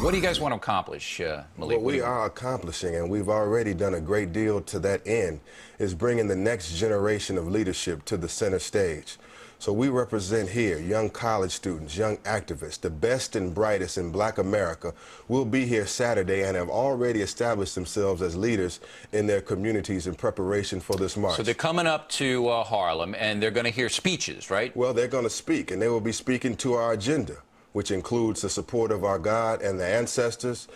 What do you guys want to accomplish, Malik? What we are accomplishing, and we've already done a great deal to that end, is bringing the next generation of leadership to the center stage. So we represent here young college students, young activists, the best and brightest in Black America will be here Saturday and have already established themselves as leaders in their communities in preparation for this march. So they're coming up to Harlem, and they're going to hear speeches, right? Well, they're going to speak, and they will be speaking to our agenda, which includes the support of our God and the ancestors,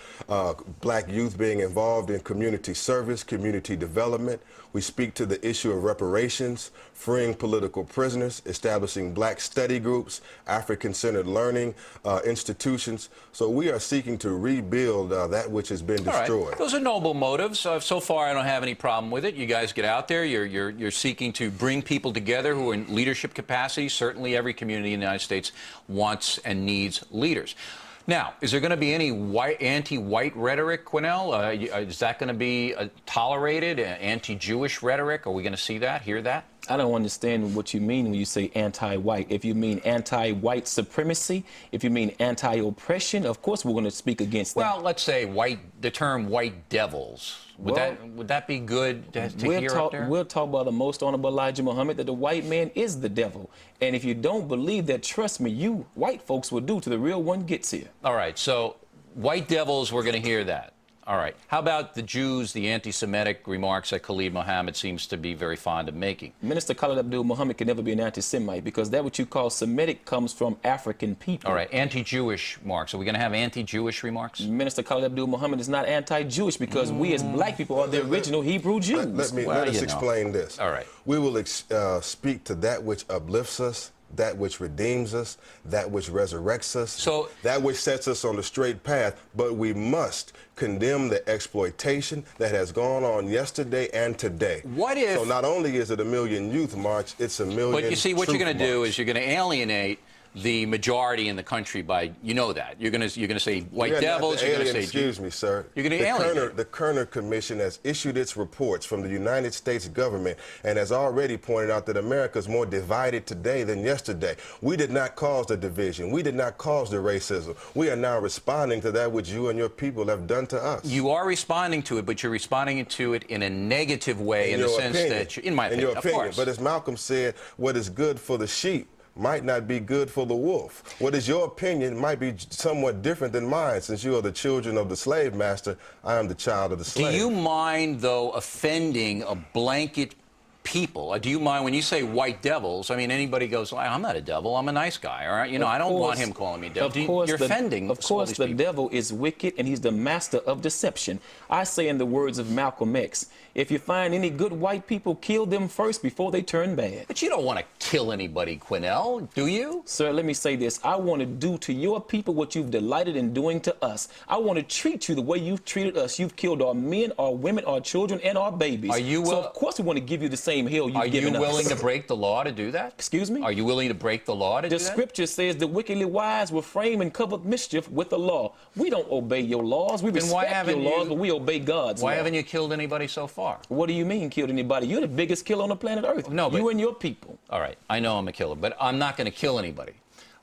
Black youth being involved in community service, community development. We speak to the issue of reparations, freeing political prisoners, establishing Black study groups, African-centered learning institutions. So we are seeking to rebuild that which has been destroyed. Right. Those are noble motives. So far, I don't have any problem with it. You guys get out there. You're seeking to bring people together who are in leadership capacity. Certainly every community in the United States wants and needs leaders. Now, is there going to be any anti-white rhetoric, Quanell? Is that going to be tolerated, anti-Jewish rhetoric? Are we going to see that, hear that? I don't understand what you mean when you say anti-white. If you mean anti-white supremacy, if you mean anti-oppression, of course we're going to speak against that. Well, let's say the term white devils. Would that be good to hear out there? We'll talk about the most honorable Elijah Muhammad, that the white man is the devil. And if you don't believe that, trust me, you white folks will do till the real one gets here. All right, so white devils, we're going to hear that. All right. How about the Jews, the anti-Semitic remarks that Khalid Muhammad seems to be very fond of making? Minister Khalid Abdul Muhammad can never be an anti-Semite, because that what you call Semitic comes from African people. All right. Anti-Jewish remarks. Are we going to have anti-Jewish remarks? Minister Khalid Abdul Muhammad is not anti-Jewish, because we as Black people are the original Hebrew Jews. Let us explain this. All right. We will speak to that which uplifts us, that which redeems us, that which resurrects us, so that which sets us on the straight path. But we must condemn the exploitation that has gone on yesterday and today. What if... So not only is it a million youth march, it's a million... But you see, what you're going to do is you're going to alienate the majority in the country by, you know that. You're going to say white devils, you're going to say... Excuse me, sir. You're going to alienate. The Kerner Commission has issued its reports from the United States government and has already pointed out that America is more divided today than yesterday. We did not cause the division. We did not cause the racism. We are now responding to that which you and your people have done to us. You are responding to it, but you're responding to it in a negative way, in the sense that, in my opinion, of course. But as Malcolm said, what is good for the sheep might not be good for the wolf. What is your opinion might be somewhat different than mine. Since you are the children of the slave master, I am the child of the slave. Do you mind, though, offending a blanket people? Do you mind when you say white devils? I mean, anybody goes, I'm not a devil, I'm a nice guy, all right? You know, I don't want him calling me devil. You're offending. Of course, the devil is wicked, and he's the master of deception. I say in the words of Malcolm X, if you find any good white people, kill them first before they turn bad. But you don't want to kill anybody, Quanell, do you? Sir, let me say this. I want to do to your people what you've delighted in doing to us. I want to treat you the way you've treated us. You've killed our men, our women, our children, and our babies. Are you so, of course, we want to give you the same hill you've given us. Are you willing to break the law to do that? Excuse me? Are you willing to break the law to do that? The scripture says the wickedly wise will frame and cover mischief with the law. We don't obey your laws. We respect your laws, but we obey God's law. Why haven't you killed anybody so far? What do you mean, killed anybody? You're the biggest killer on the planet Earth. No, but you and your people. All right, I know I'm a killer, but I'm not going to kill anybody.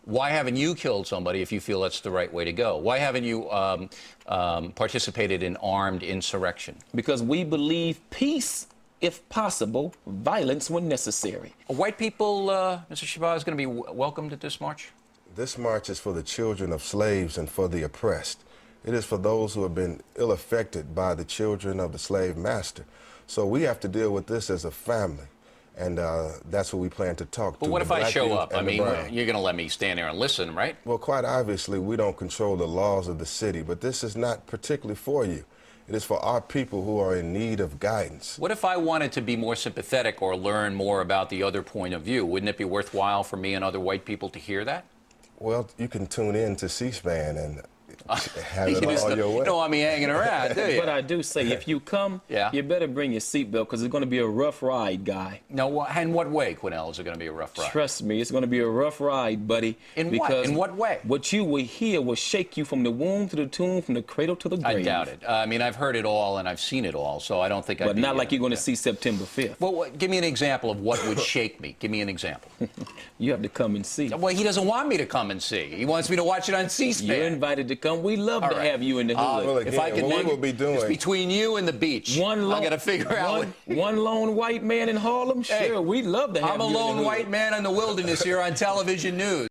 Why haven't you killed somebody if you feel that's the right way to go? Why haven't you participated in armed insurrection? Because we believe peace, if possible, violence when necessary. Are white people, Mr. Shabazz, going to be welcomed at this march? This march is for the children of slaves and for the oppressed. It is for those who have been ill-affected by the children of the slave master. So we have to deal with this as a family, and that's what we plan to talk to. But what if I show up? I mean, you're going to let me stand there and listen, right? Well, quite obviously, we don't control the laws of the city, but this is not particularly for you. It is for our people who are in need of guidance. What if I wanted to be more sympathetic or learn more about the other point of view? Wouldn't it be worthwhile for me and other white people to hear that? Well, you can tune in to C-SPAN and have it all your way. You don't want me hanging around, do you? But I do say, if you come, you better bring your seatbelt, because it's going to be a rough ride, guy. No, in what way, Quanell, is it going to be a rough ride? Trust me, it's going to be a rough ride, buddy. In what way? What you will hear will shake you from the womb to the tomb, from the cradle to the grave. I doubt it. I mean, I've heard it all and I've seen it all, so I don't think But not like you're going to see September 5th. Well, give me an example of what would shake me. Give me an example. You have to come and see. Well, he doesn't want me to come and see. He wants me to watch it on C-SPAN. You're invited to come come. We love to right. have you in the hood. Well, If I again, could what name we will be doing. it's between you and the beach. I got to figure out. One lone white man in Harlem. Hey, Sure, we'd love to have I'm a you in the lone hood. white man in the wilderness here on television news.